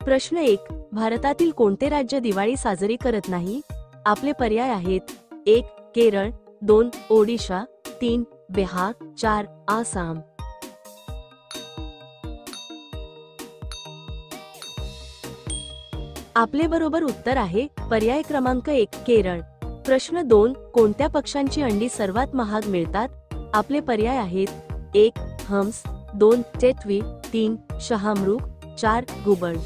प्रश्न 1. भारतातील कोणते राज्य दिवाळी साजरी करत नाही? आपले पर्याय आहेत: 1. केरळ, 2. ओडिशा, 3. बिहार, 4. आसाम. आपले बरोबर उत्तर आहे पर्याय क्रमांक 1. केरळ. प्रश्न 2. कोणत्या पक्ष्यांची अंडी सर्वात महाग मिळतात? आपले पर्याय आहेत: 1. हंस, 2. टेटवी, 3. शहामृग, 4. घुबड.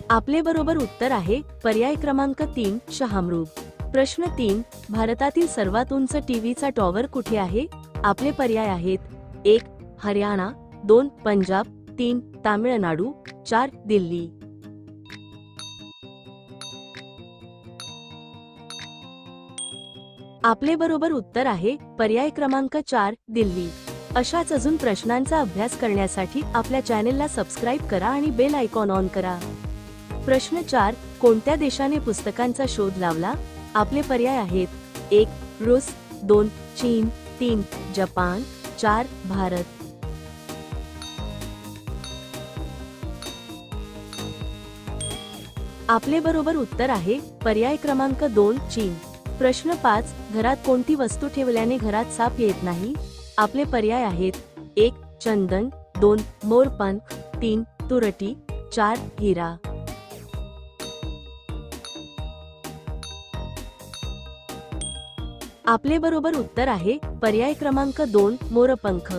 आपले बरोबर उत्तर आहे पर्याय क्रमांक 3. शहामृग. प्रश्न 3. भारतातील सर्वात उंच टीव्हीचा टॉवर कुठे आहे? आपले पर्याय आहेत: 1. हरियाणा, 2. पंजाब, 3. तामिळनाडू, 4. दिल्ली. आपले बरोबर उत्तर आहे पर्याय क्रमांक 4. दिल्ली. अशाच अजून प्रश्नांचा अभ्यास करण्यासाठी आपल्या चॅनेलला सबस्क्राईब करा आणि बेल आयकॉन ऑन करा. प्रश्न 4. कोणत्या देशाने पुस्तकांचा शोध लावला? आपले पर्याय आहेत: 1. रूस, 2. चीन, 3. जपान, 4. भारत. आपले बरोबर उत्तर आहे पर्याय क्रमांक 2. चीन. प्रश्न 5. घरात कोणती वस्तू ठेवल्याने घरात साप येत नाही? आपले पर्याय आहेत: 1. चंदन, 2. मोरपंख, 3. तुरटी, 4. हिरा. आपले बरोबर उत्तर आहे पर्याय क्रमांक 2. मोरपंख.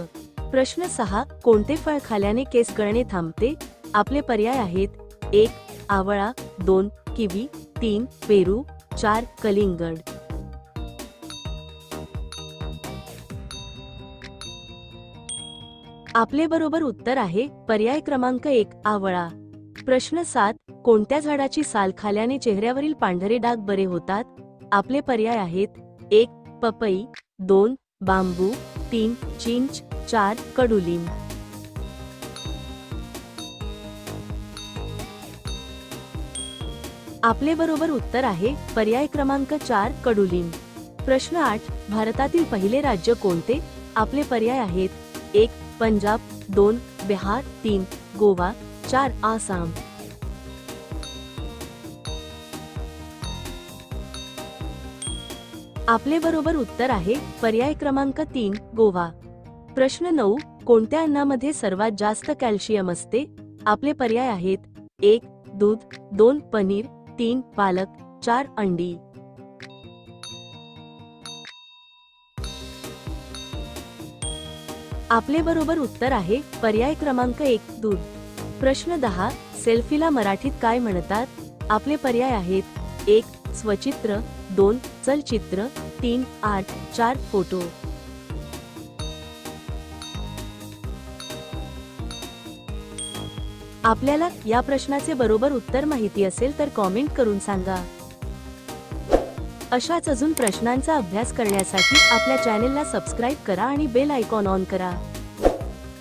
प्रश्न 6. कोणते फळ खाल्याने केस गळणे थांबते? आपले पर्याय आहेत: 1. आवळा, 2. किवी, 3. पेरू, 4. कलिंगड. आपले बरोबर उत्तर आहे पर्याय क्रमांक 1. आवळा. प्रश्न 7. कोणत्या झाडाची साल खाल्याने चेहऱ्यावरील पांढरे डाग बरे होतात? आपले पर्याय आहेत: 1. पपई, 2. बांबू, 3. चिंच, 4. कडुलिंब. आपले बरोबर उत्तर आहे पर्याय क्रमांक 4. कडुलिंब. प्रश्न 8. भारतातील पहिले राज्य कोणते? आपले पर्याय आहेत: 1. पंजाब, 2. बिहार, 3. गोवा, 4. आसाम. आपले बरोबर उत्तर आहे पर्याय क्रमांक 3. गोवा. प्रश्न 9. कोणत्या अन्नामध्ये सर्वात जास्त कॅल्शियम असते? आपले पर्याय आहेत: 1. दूध, 2. पनीर, 3. पालक, 4. अंडी. आपले बरोबर उत्तर आहे पर्याय क्रमांक 1. दूध. प्रश्न 10. सेल्फीला मराठीत काय म्हणतात? आपले पर्याय आहेत: 1. स्वचित्र, 2. चलचित्र, 3. आर्ट, 4. फोटो. आपल्याला या प्रश्नाचे बरोबर उत्तर माहिती असेल तर कॉमेंट करून सांगा. अशाच अजून प्रश्नांचा अभ्यास करण्यासाठी आपल्या चॅनेलला सबस्क्राईब करा आणि बेल आयकॉन ऑन करा.